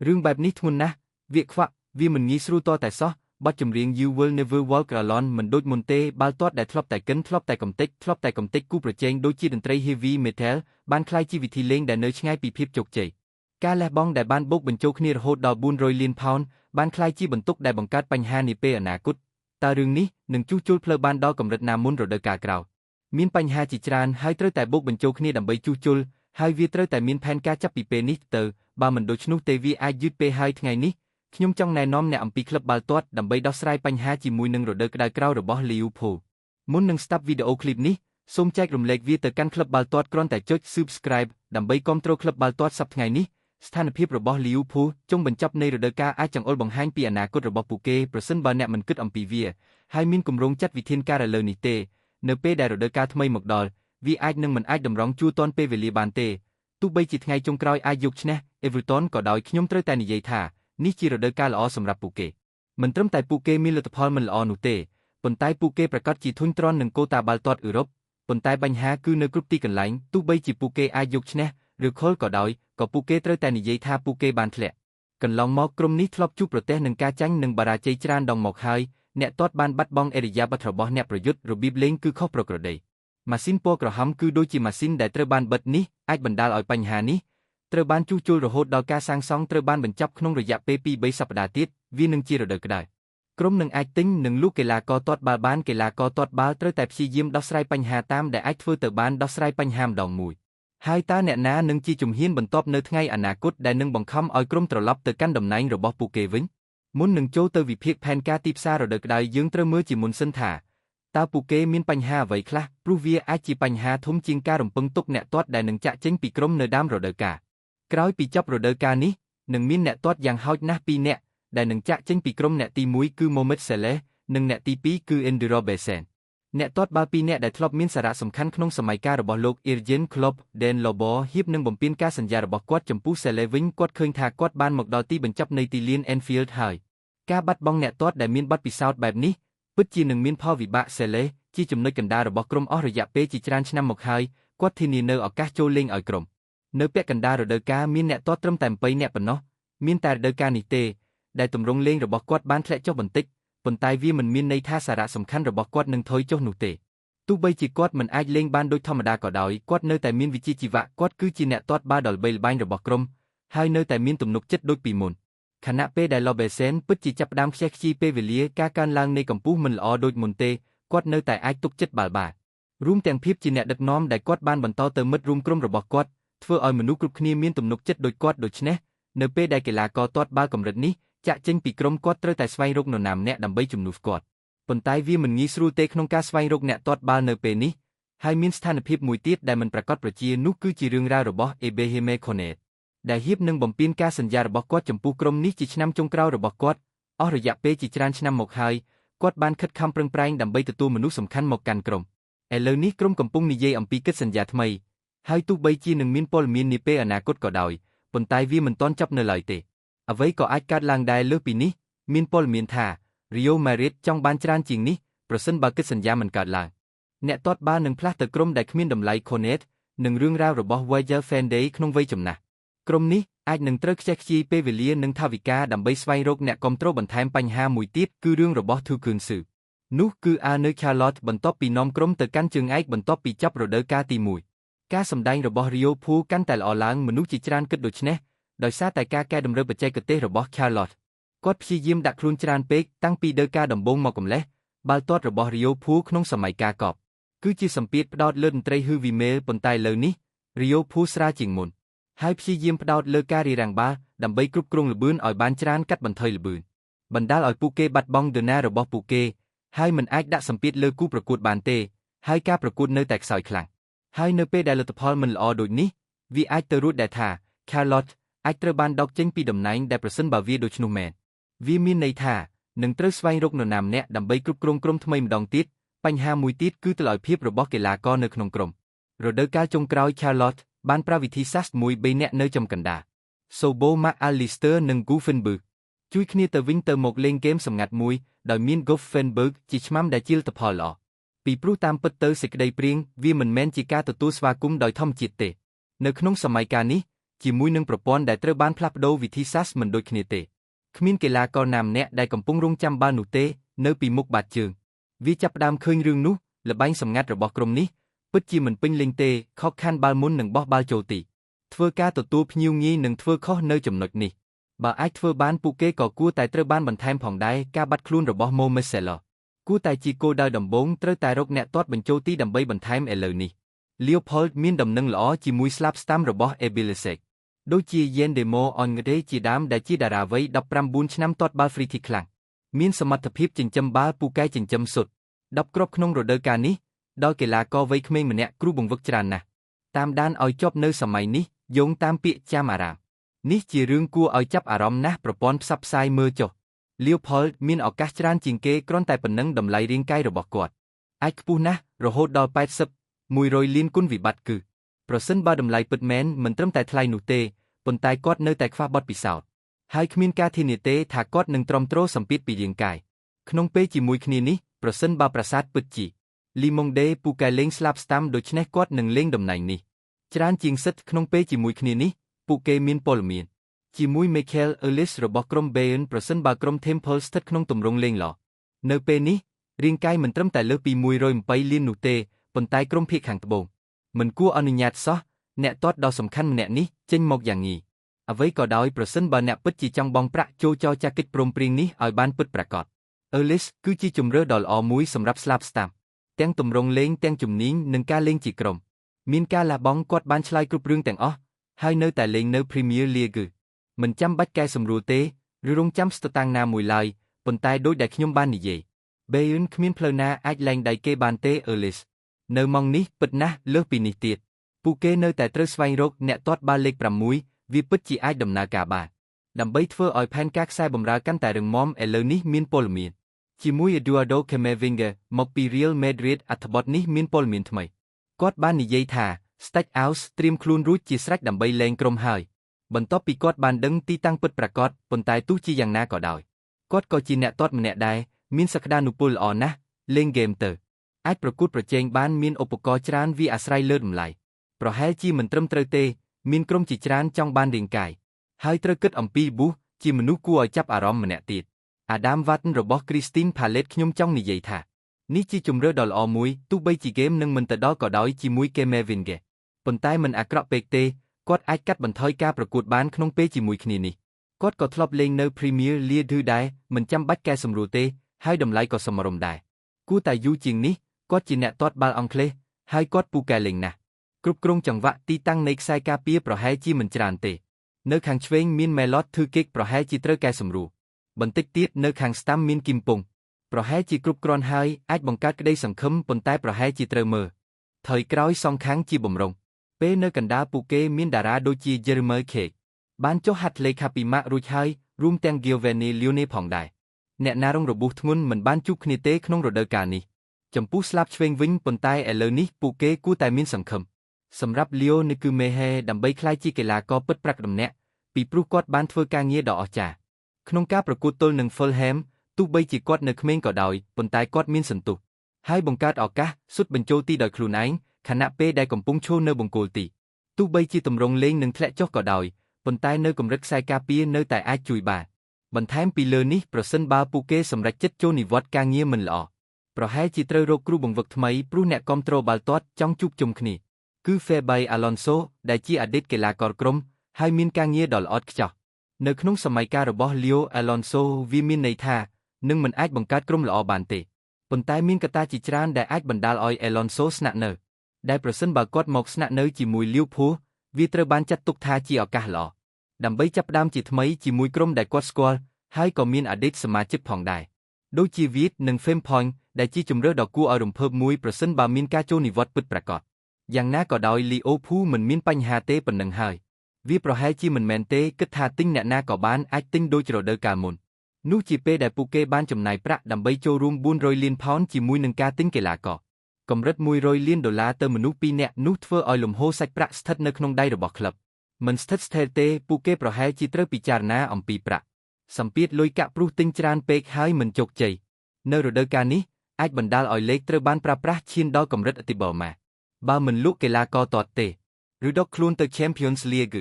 រឿងបែបនេះធ្ងន់ណាស់វាខ្វាក់វាមិនងាយស្រួលតតែសោះបទចម្រៀង You Will Never Walk Alone មិនដូចមុនទេបាល់ទាត់ដែលធ្លាប់តែកិនធ្លាប់តែកំទេចគូប្រជែងដូចជាតន្ត្រី Heavy Metal បានក្លាយជាវិធីលេងដែលនៅឆ្ងាយពីភាពជោគជ័យការលះបង់ដែលបានបូកបញ្ចូលគ្នារហូតដល់400 លានផោនបានក្លាយជាបន្ទុកដែលបង្កើតបញ្ហានាពេលអនាគតតើរឿងនេះនឹងជួសជុលផ្លូវបានដល់កម្រិតណាមុនរដូវកាលក្រោយមានបញ្ហាជាច្រើនហើយត្រូវតែបូកបញ្ចូលគ្នាដើម្បីជួសជុលហើយវាត្រូវតែមានផែនការចាប់ពីពេលនេះទៅបើមិនដូច្នោះទេវាអាចយឺតពេលហើយថ្ងៃនេះខ្ញុំចង់ណែនាំអ្នកអំពីក្លឹបបាល់ទាត់ដើម្បីដោះស្រាយបញ្ហាជាមួយនឹងរដូវក្តៅក្រោយរបស់ Liverpool មុននឹងស្ដាប់វីដេអូឃ្លីបនេះសូមចែករំលែកវាទៅកាន់ក្លឹបបាល់ទាត់គ្រាន់តែចុច Subscribe ដើម្បីគាំទ្រក្លឹបបាល់ទាត់សប្តាហ៍ថ្ងៃនេះស្ថានភាពរបស់ Liverpool ចុងបញ្ចប់នៃរដូវកាលអាចចង្អុលបង្ហាញពីអនាគតរបស់ពួកគេប្រសិនបើអ្នកមិនគិតអំពីវាហើយមានគម្រោងចាត់វិធានការឥឡូវនេះទេនៅពេលដែលរដូវកាលថ្មីមកដល់វាអាចនឹងមិនអាចតម្រង់ជួរទាន់ពេលវេលាបានទេទោះបីជាថ្ងៃចុងក្រោយអាចយកឈ្នះ Everton ក៏ដោយខ្ញុំត្រូវតែនិយាយថានេះជារដូវកាលល្អសម្រាប់ពួកគេមិនត្រឹមតែពួកគេមានលទ្ធផលមិនល្អនោះទេប៉ុន្តែពួកគេប្រកាសជាធុញទ្រាន់នឹងកូតាបាល់ទាត់អឺរ៉ុបប៉ុន្តែបញ្ហាគឺនៅគ្រប់ទីកន្លែងទោះបីជាពួកគេអាចយកឈ្នះឬខលក៏ដោយក៏ពួកគេត្រូវតែនិយាយថាពួកគេបានធ្លាក់កន្លងមកក្រុមនេះធ្លាប់ជួបប្រទះនឹងការចាញ់និងបរាជ័យច្រើនដងមកហើយអ្នកទាត់បានបាត់បង់អេរិយាបថរបស់អ្នកប្រយុទ្ធរបៀបលេងគឺខុសប្រក្រតីម៉ាស៊ីនពណ៌ក្រហមគឺដូចជាម៉ាស៊ីនដែលត្រូវបានបិទនេះអាចបណ្ដាលឲ្យបញ្ហានេះត្រូវបានជួសជុលរហូតដល់ការសាងសង់ត្រូវបានបញ្ចប់ក្នុងរយៈពេល 2-3 សប្តាហ៍ទៀតវានឹងជារដូវក្តៅក្រុមនឹងអាចទិញនិងលក់កីឡាករទាត់បាល់បានកីឡាករទាត់បាល់ត្រូវតែព្យាយាមដោះស្រាយបញ្ហាតាមដែលអាចធ្វើទៅបានដោះស្រាយបញ្ហាម្ដងមួយហើយតើអ្នកណានឹងជាជំហានបន្ទាប់នៅថ្ងៃអនាគតដែលនឹងបង្ខំឲ្យក្រុមត្រឡប់ទៅកាន់តំណែងរបស់ពួកគេវិញមុននឹងចូលទៅវិភាគផែនការទីផ្សាររដូវក្តៅយើងត្រូវមើលជាមុនសិនថាតើពួកគេមានបញ្ហាអ្វីខ្លះព្រោះវាអាចជាបញ្ហាធំជាងការរំពឹងទុកអ្នកទាត់ដែលនឹងចាក់ចេញពីក្រុមនៅដើមរដូវកាលក្រោយពីចប់រដូវកាលនេះនឹងមានអ្នកទាត់យ៉ាងហោចណាស់2នាក់ដែលនឹងចាក់ចេញពីក្រុមអ្នកទី1គឺ Mohamed Salah និងអ្នកទី2គឺ Andy Robertson អ្នកទាត់បាល់2នាក់ដែលធ្លាប់មានសារៈសំខាន់ក្នុងសម័យកាលរបស់លោក Jurgen Klopp Dan Lobo ហ៊ាបនឹងបំពេញការសន្យារបស់គាត់ចំពោះ Salah វិញគាត់ឃើញថាគាត់បានមកដល់ទីបញ្ចប់នៃទីលាន Anfield ហើយការបាត់បង់អ្នកទាត់ដែលមានបទពិសោធន៍បែបនេះពិតជានឹងមានផលវិបាក Salah ជាចំណុចកណ្ដាលរបស់ក្រុមអស់រយៈពេលជាច្រើនឆ្នាំមកហើយគាត់ធានានៅឱកាសចូលលេងឲ្យក្រុមនៅពាក់កណ្ដាលរដូវកាលមានអ្នកទាត់ត្រឹមតែ8នាក់ប៉ុណ្ណោះមានតែរដូវកាលនេះទេដែលទម្រង់លេងរបស់គាត់បានធ្លាក់ចុះបន្តិចប៉ុន្តែវាមិនមានន័យថាសារៈសំខាន់របស់គាត់នឹងថយចុះនោះទេទោះបីជាគាត់មិនអាចលេងបានដូចធម្មតាក៏ដោយគាត់នៅតែមានវិជ្ជាជីវៈគាត់គឺជាអ្នកទាត់បាល់ដ៏ល្បីល្បាញរបស់ក្រុមហើយនៅតែមានទំនុកចិត្តដូចពីមុនខណៈពេលដែល Robertson ពិតជាចាប់ផ្ដើមខ្ជះខ្ជាយពេលវេលាការកើនឡើងនៃកម្ពស់មិនល្អដូចមុនទេគាត់នៅតែអាចទុកចិត្តបាល់រួមទាំងភាពជាអ្នកដឹកនាំដែលគាត់បានបន្តទៅមិត្តរួមក្រុមរបស់គាត់ធ្វើឲ្យមនុស្សគ្រប់គ្នាមានទំនុកចិត្តដូចគាត់ដូច្នេះនៅពេលដែលកីឡាករទាត់បាល់កម្រិតនេះចាក់ចេញពីក្រុមគាត់ត្រូវតែស្វែងរកនរណាម្នាក់ដើម្បីជំនួសគាត់ប៉ុន្តែវាមិនងាយស្រួលទេក្នុងការស្វែងរកអ្នកទាត់បាល់នៅពេលនេះហើយមានស្ថានភាពមួយទៀតដែលមិនប្រាកដប្រជានោះគឺជារឿងរ៉ាវរបស់ Ibrahim Konate ដែលហ៊ាបនឹងបំពេញការសន្យារបស់គាត់ចំពោះក្រុមនេះជាឆ្នាំចុងក្រោយរបស់គាត់អស់រយៈពេលជាច្រើនឆ្នាំមកហើយគាត់បានខិតខំប្រឹងប្រែងដើម្បីទទួលមនុស្សសំខាន់មកកាន់ក្រុមឥឡូវនេះក្រុមកំពុងនិយាយអំពីកិច្ចសន្យាថ្មីហើយទោះបីជានឹងមានព័ត៌មាននាពេលអនាគតក៏ដោយប៉ុន្តែវាមិនទាន់ចប់នៅឡើយទេអ្វីក៏អាចកើតឡើងដែរលើសពីនេះមានព័ត៌មានថា Real Madrid ចង់បានច្រើនជាងនេះប្រសិនបើកិច្ចសន្យាមិនកើតឡើងអ្នកទាត់បាល់នឹងផ្លាស់ទៅក្រុមដែលគ្មានតម្លៃ Konate និងរឿងរ៉ាវរបស់ Virgil van Dijk ក្នុងវ័យចំណាស់ក្រុមនេះអាចនឹងត្រូវខ្ជះខ្ជាយពេលវេលានិងថវិកាដើម្បីស្វែងរកអ្នកគាំទ្របន្ថែមបញ្ហាមួយទៀតគឺរឿងរបស់ Tuchel នោះគឺ Arne Slot បន្ទាប់ពីនាំក្រុមទៅកាន់ជើងឯកបន្ទាប់ពីចប់រដូវកាលទី1ការសម្ដែងរបស់ Liverpool កាន់តែល្អឡើងមនុស្សជាច្រើនគិតដូច្នេះដោយសារតែការកែតម្រូវបច្ចេកទេសរបស់ Slot គាត់ព្យាយាមដាក់ខ្លួនច្រើនពេកតាំងពីដើការដំបូងមកកម្លេះបាល់ទាត់របស់ Liverpool ក្នុងសម័យកាលកប់គឺជាសម្ពាធផ្ដោតលើតន្ត្រី Heavy Metal ប៉ុន្តែឥឡូវនេះ Liverpool ស្រាលជាងមុនហើយព្យាយាមផ្ដោតលើការរារាំងបាល់ដើម្បីគ្រប់គ្រងល្បឿនឲ្យបានច្រើនកាត់បន្ថយល្បឿនបណ្ដាលឲ្យពួកគេបាត់បង់ដឺណារបស់ពួកគេហើយមិនអាចដាក់សម្ពាធលើគូប្រកួតបានទេហើយការប្រកួតនៅតែខ្សោយខ្លាំងហើយនៅពេលដែលលទ្ធផលមិនល្អដូចនេះវាអាចទៅរួចដែរថា Slot អាចត្រូវបានដកចេញពីតំណែងដែលប្រសិនបើវាដូច្នោះមែនវាមានន័យថានឹងត្រូវស្វែងរកនរណាម្នាក់ដើម្បីគ្រប់គ្រងក្រុមថ្មីម្ដងទៀតបញ្ហាមួយទៀតគឺតុល្យភាពរបស់កីឡាករនៅក្នុងក្រុមរដូវកាលចុងក្រោយ Slot បានប្រើវិធីសាស្ត្រមួយ3នាក់នៅចំកណ្ដាល Sobo McAllister និង Guffenberg ជួយគ្នាទៅវិញទៅមកលេងហ្គេមសម្ងាត់មួយដោយមាន Guffenberg ជាឆ្មាំដែលជាលទ្ធផលល្អពីព្រោះតាមពិតទៅសេចក្តីព្រាងវាមិនមែនជាការទទួលស្វាគមន៍ដោយធម្មជាតិទេនៅក្នុងសម័យកាលនេះ ជាមួយនឹងប្រព័ន្ធដែលត្រូវបានផ្លាស់ប្ដូរវិធីសាស្ត្រមិនដូចគ្នាទេគ្មានកីឡាករណាម្នាក់ដែលកំពុងរងចាំបាល់នោះទេនៅពីមុខបាតជើងវាចាប់ផ្ដើមឃើញរឿងនោះល្បែងសម្ងាត់របស់ក្រុមនេះពិតជាមិនពេញលេញទេខកខានបាល់មុននឹងបោះបាល់ចូលទីធ្វើការទទួលភ្ញៀវងាយនឹងធ្វើខុសនៅចំណុចនេះបើអាចធ្វើបានពួកគេក៏គួរតែត្រូវបានបន្ថែមផងដែរការបាត់ខ្លួនរបស់ Mo Salah គួរតែជាគោលដៅដំបូងត្រូវតែរកអ្នកទាត់បញ្ចូលទីដើម្បីបន្ថែមឥឡូវនេះ Leopold មានដំណឹងល្អជាមួយស្លាប់ស្តាំរបស់ Ebelisek ដូចជា Yendemo Ongre ជាដើមដែលជាតារាវ័យ19ឆ្នាំទាត់បាល់ free kick ខ្លាំងមានសមត្ថភាពចិញ្ចឹមបាល់ពូកែចិញ្ចឹមសុទ្ធ10គ្រាប់ក្នុងរដូវកាលនេះដល់កីឡាករវ័យក្មេងម្នាក់គ្រូបង្វឹកច្រើនណាស់តាមដានឲ្យជាប់នៅសម័យនេះយោងតាមពាក្យចាំអារ៉ាមនេះជារឿងគួរឲ្យចាប់អារម្មណ៍ណាស់ប្រព័ន្ធផ្សព្វផ្សាយមើលចុះ Leopold មានឱកាសច្រើនជាងគេគ្រាន់តែប៉ុណ្ណឹងតម្លៃរាងកាយរបស់គាត់អាចខ្ពស់ណាស់រហូតដល់80-100លានគុណវិបត្តិគឺប្រសិនបើតម្លៃពិតមែនមិនត្រឹមតែថ្លៃនោះទេប៉ុន្តែគាត់នៅតែខ្វះបទពិសោធន៍ហើយគ្មានការធានាទេថាគាត់នឹងទ្រាំទ្រសម្ពាធពីរាងកាយក្នុងពេលជាមួយគ្នានេះប្រសិនបើប្រាសាទពិតជាលីម៉ុងដេពូកែលេងស្លាប់ស្តាំដូច្នេះគាត់នឹងលេងតំណែងនេះច្រើនជាងសិតក្នុងពេលជាមួយគ្នានេះពួកគេមានព័ត៌មានជាមួយ Michael Ellis របស់ក្រុម Bayern ប្រសិនបើក្រុម Temple ស្ថិតក្នុងទម្រង់លេងល្អនៅពេលនេះរាងកាយមិនត្រឹមតែលើសពី120លាននោះទេប៉ុន្តែក្រុមភាគខាងត្បូងមិនគួរអនុញ្ញាតសោះអ្នកទាត់ដ៏សំខាន់ម្នាក់នេះចេញមកយ៉ាងងាយអ្វីក៏ដោយប្រសិនបើអ្នកពិតជាចង់បង់ប្រាក់ចូលចរចាកិច្ចព្រមព្រៀងនេះឲ្យបានពិតប្រាកដ Ellis គឺជាជម្រើសដ៏ល្អមួយសម្រាប់ស្លាប់ស្តាំទាំងទម្រង់លេងទាំងជំនាញនិងការលេងជាក្រុមមានការលះបង់គាត់បានឆ្លើយគ្រប់រឿងទាំងអស់ហើយនៅតែលេងនៅ Premier League មិនចាំបាច់កែសម្រួលទេឬរងចាំស្ទតាំងណាមួយឡើយប៉ុន្តែដូចដែលខ្ញុំបាននិយាយ Bayern គ្មានផ្លូវណាអាចលែងដៃគេបានទេ Ellis នៅម៉ោងនេះពិតណាស់លើសពីនេះទៀតពួកគេនៅតែត្រូវស្វែងរកអ្នកទាត់បាល់លេខ6វាពិតជាអាចដំណើរការបានដើម្បីធ្វើឲ្យផែនការខ្សែបម្រើកាន់តែរឹងមាំឥឡូវនេះមានព័ត៌មានជាមួយ Eduardo Camavinga មកពី Real Madrid អត្ថបទនេះមានព័ត៌មានថ្មីគាត់បាននិយាយថា Stackhouse ត្រៀមខ្លួនរួចជាស្រេចដើម្បីលែងក្រុមហើយបន្ទាប់ពីគាត់បានដឹងទីតាំងពិតប្រាកដប៉ុន្តែទោះជាយ៉ាងណាក៏ដោយគាត់ក៏ជាអ្នកទាត់ម្នាក់ដែរមានសក្តានុពលល្អណាស់លេងហ្គេមទៅអាចប្រកួតប្រជែងបានមានឧបករណ៍ច្រើនវាអាស្រ័យលើតម្លៃប្រហែលជាមិនត្រឹមត្រូវទេមានក្រុមជាច្រើនចង់បានរាងកាយហើយត្រូវគិតអំពី Bush ជាមនុស្សគួរឲ្យចាប់អារម្មណ៍ម្នាក់ទៀតAdam Wharton របស់ Christine Palace ខ្ញុំចង់និយាយថានេះជាជម្រើសដ៏ល្អមួយទោះបីជាហ្គេមនឹងមិនទៅដល់ក៏ដោយជាមួយ Camavinga ប៉ុន្តែមិនអាក្រក់ពេកទេគាត់អាចកាត់បន្ថយការប្រកួតបានក្នុងពេលជាមួយគ្នានេះគាត់ក៏ធ្លាប់លេងនៅ Premier League ដែរមិនចាំបាច់កែសម្រួលទេហើយតម្លៃក៏សមរម្យដែរគួរតែយូរជាងនេះគាត់ជាអ្នកទាត់បាល់អង់គ្លេសហើយគាត់ពូកែលេងណាស់គ្រប់គ្រងចង្វាក់ទីតាំងនៃខ្សែការពារប្រហែលជាមិនច្រើនទេនៅខាងឆ្វេងមាន Melot ធ្វើគិកប្រហែលជាត្រូវកែសម្រួលបន្តិចទៀតនៅខាងស្តាំមានគីមពុងប្រហែលជាគ្រប់គ្រាន់ហើយអាចបង្កើតក្តីសង្ឃឹមប៉ុន្តែប្រហែលជាត្រូវមើលថយក្រោយសងខាងជាបំរុងពេលនៅកណ្ដាលពួកគេមានតារាដូចជា Jeremy Kake បានចុះហត្ថលេខាពីម៉ាក់រួចហើយរួមទាំង Giovanni Leone ផងដែរអ្នកណារងរបួសធ្ងន់មិនបានជួបគ្នាទេក្នុងរដូវកាលនេះចំពោះស្លាប់ឆ្វេងវិញប៉ុន្តែឥឡូវនេះពួកគេគួរតែមានសង្ឃឹមសម្រាប់ Leo Nikumehe ដើម្បីក្លាយជាកីឡាករពិតប្រាកដម្នាក់ពីព្រោះគាត់បានធ្វើការងារដ៏អស្ចារ្យក្នុងការប្រកួតទល់នឹង Fulham ទោះបីជាគាត់នៅក្មេងក៏ដោយប៉ុន្តែគាត់មានសន្ទុះហើយបង្កើតឱកាសសុទ្ធបញ្ចូលទីដោយខ្លួនឯងខណៈពេលដែលកំពុងឈរនៅបង្គោលទីទោះបីជាទម្រង់លេងនឹងធ្លាក់ចុះក៏ដោយប៉ុន្តែនៅកម្រិតខ្សែការពារនៅតែអាចជួយបានបន្ថែមពីលើនេះប្រសិនបើពួកគេសម្រេចចិត្តចូលនិវត្តន៍ការងារមិនល្អប្រហែលជាត្រូវរកគ្រូបង្វឹកថ្មីព្រោះអ្នកគាំទ្របាល់ទាត់ចង់ជួបជុំគ្នាគឺ Fabio Alonso ដែលជាអតីតកីឡាករក្រុមហើយមានការងារដ៏ល្អឥតខ្ចោះនៅក្នុងសម័យកាលរបស់ Leo Alonso វាមានន័យថានឹងមិនអាចបង្កើតក្រុមល្អបានទេប៉ុន្តែមានកត្តាជាច្រើនដែលអាចបណ្ដាលឲ្យ Alonso ស្នាក់នៅដែលប្រសិនបើគាត់មកស្នាក់នៅជាមួយ Liverpool វាត្រូវបានចាត់ទុកថាជាឱកាសល្អដើម្បីចាប់ផ្ដើមជាថ្មីជាមួយក្រុមដែលគាត់ស្គាល់ហើយក៏មានអតីតសមាជិកផងដែរដូចជា Viet និង Frimpong ដែលជាជម្រើសដ៏គួរឲ្យរំភើបមួយប្រសិនបើមានការចូលនិវត្តន៍ពិតប្រាកដយ៉ាងណាក៏ដោយ Liverpool មិនមានបញ្ហាទេប៉ុណ្ណឹងហើយវាប្រហែលជាមិនមែនទេគិតថាទិញអ្នកណាក៏បានអាចទិញដូចរដូវកាលមុននោះជាពេលដែលពួកគេបានចំណាយប្រាក់ដើម្បីចូលរួម400លានផោនជាមួយនឹងការទិញកីឡាករកម្រិត100លានដុល្លារទៅមនុស្ស2នាក់នោះធ្វើឲ្យលំហូរសាច់ប្រាក់ស្ថិតនៅក្នុងដៃរបស់ក្លឹបមិនស្ថិតស្ថេរទេពួកគេប្រហែលជាត្រូវពិចារណាអំពីប្រាក់សម្ពាធលុយកាក់ព្រោះទិញច្រើនពេកហើយមិនជោគជ័យនៅរដូវកាលនេះអាចបណ្ដាលឲ្យលេខត្រូវបានប្រើប្រាស់ឈានដល់កម្រិតអតិបរមាបើមិនលក់កីឡាករទាត់ទេឬដកខ្លួនទៅ Champions League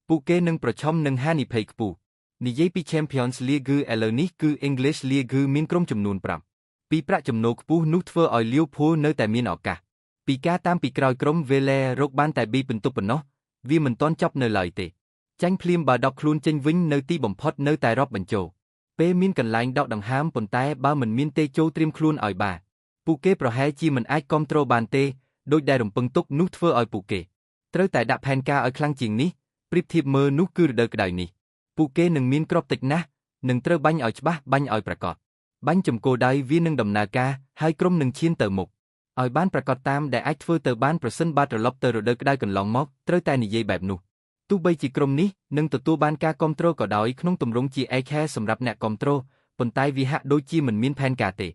ពួកគេនឹងប្រឈមនឹងហានិភ័យខ្ពស់និយាយពី Champions League ឥឡូវនេះគឺ English League មានក្រុមចំនួន5ពីប្រាក់ចំណូលខ្ពស់នោះធ្វើឲ្យ Liverpool នៅតែមានឱកាសពីការតាមពីក្រោយក្រុម Villa រកបានតែ2ពិន្ទុប៉ុណ្ណោះវាមិនទាន់ចប់នៅឡើយទេចាញ់ភ្លាមបើដកខ្លួនចេញវិញនៅទីបំផុតនៅតែរាប់បញ្ចូលពេលមានកន្លែងដកដង្ហើមប៉ុន្តែបើមិនមានទេចូលត្រៀមខ្លួនឲ្យបានពួកគេប្រហែលជាមិនអាចគ្រប់គ្រងបានទេដោយដែលរំពឹងទុកនោះធ្វើឲ្យពួកគេត្រូវតែដាក់ផែនការឲ្យខ្លាំងជាងនេះប្រៀបធៀបមើលនោះគឺរដូវក្តៅនេះពួកគេនឹងមានគ្រាប់តិចណាស់នឹងត្រូវបាញ់ឲ្យច្បាស់បាញ់ឲ្យប្រកបបាញ់ចំគោលដៅវានឹងដំណើរការហើយក្រុមនឹងឈានទៅមុខឲ្យបានប្រកបតាមដែលអាចធ្វើទៅបានប្រសិនបើត្រឡប់ទៅរដូវក្តៅកន្លងមកត្រូវតែនិយាយបែបនោះទោះបីជាក្រុមនេះនឹងទទួលបានការគ្រប់គ្រងក៏ដោយក្នុងទម្រង់ជាឯកហេសម្រាប់អ្នកគ្រប់គ្រងប៉ុន្តែវាហាក់ដូចជាមិនមានផែនការទេ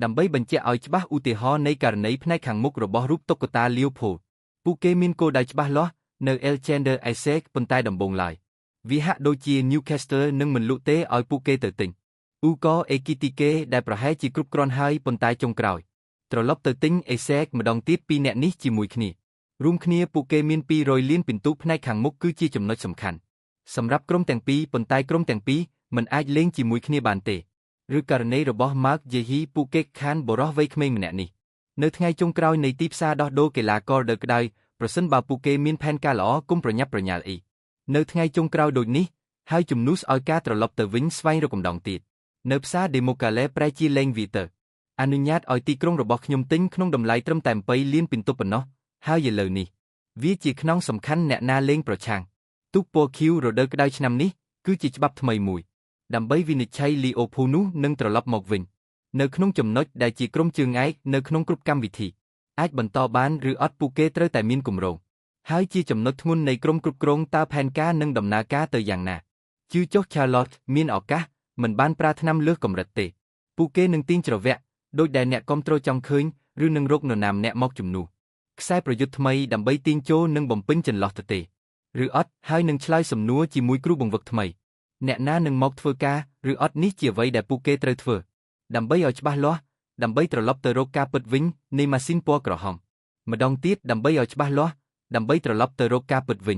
ដើម្បីបញ្ជាក់ឲ្យច្បាស់ឧទាហរណ៍នៃករណីផ្នែកខាងមុខរបស់រូបតុក្កតា Liverpool ពួកគេមានគោលដៅច្បាស់លាស់នៅ Alexander Isak ប៉ុន្តែដំបូងឡើយវាហាក់ដូចជា Newcastle នឹងមិនលក់ទេឲ្យពួកគេទៅទិញឧកអេគីទីគេដែលប្រហែលជាគ្រប់គ្រាន់ហើយប៉ុន្តែចុងក្រោយត្រឡប់ទៅទិញ Isak ម្ដងទៀតពីអ្នកនេះជាមួយគ្នារួមគ្នាពួកគេមាន200លានពិន្ទុផ្នែកខាងមុខគឺជាចំណុចសំខាន់សម្រាប់ក្រុមទាំងពីរប៉ុន្តែក្រុមទាំងពីរមិនអាចលេងជាមួយគ្នាបានទេឬករណីរបស់ Mark Yehi ពួកគេខានបរោះវ័យក្មេងម្នាក់នេះនៅថ្ងៃចុងក្រោយនៃទីផ្សារដោះដូរកីឡាករដើក្តៅប្រសិនបើពួកគេមានផែនការល្អគុំប្រញាប់ប្រញាល់អីនៅថ្ងៃចុងក្រោយដូចនេះហើយជំនួសឲ្យការត្រឡប់ទៅវិញស្វែងរកម្ដងទៀតនៅផ្សារ Democale ប្រែជាលេងវីទ័រអនុញ្ញាតឲ្យទីក្រុងរបស់ខ្ញុំទិញក្នុងតម្លៃត្រឹមតែ7លានពិន្ទុប៉ុណ្ណោះហើយឥឡូវនេះវាជាខ្នងសំខាន់អ្នកណាលេងប្រឆាំងទូកពណ៌ខៀវរដូវក្តៅឆ្នាំនេះគឺជាច្បាប់ថ្មីមួយដើម្បីវិនិច្ឆ័យ Liverpool នោះនឹងត្រឡប់មកវិញនៅក្នុងចំណុចដែលជាក្រុមជើងឯកនៅក្នុងគ្រប់កម្មវិធីអាចបន្តបានឬអត់ពួកគេត្រូវតែមានគម្រោងហើយជាចំណុចធ្ងន់នៃក្រុមគ្រប់គ្រងតើផែនការនឹងដំណើរការទៅយ៉ាងណាជឿចុះ Charlotte មានឱកាសមិនបានប្រើថ្នាំលើសកម្រិតទេពួកគេនឹងទាញច្រវាក់ដោយដែលអ្នកគ្រប់គ្រងចង់ឃើញឬនឹងរកនរណាម្នាក់មកជំនួសខ្សែប្រយុទ្ធថ្មីដើម្បីទាញចូលនិងបំពេញចន្លោះទៅទេឬអត់ហើយនឹងឆ្លើយសំណួរជាមួយគ្រូបង្វឹកថ្មីអ្នកណានឹងមកធ្វើការឬអត់នេះជាអ្វីដែលពួកគេត្រូវធ្វើដើម្បីឲ្យច្បាស់លាស់ដើម្បីត្រឡប់ទៅរកការពិតវិញនៃម៉ាស៊ីនពណ៌ក្រហមម្ដងទៀតដើម្បីឲ្យច្បាស់លាស់ដើម្បីត្រឡប់ទៅរកការពិតវិញ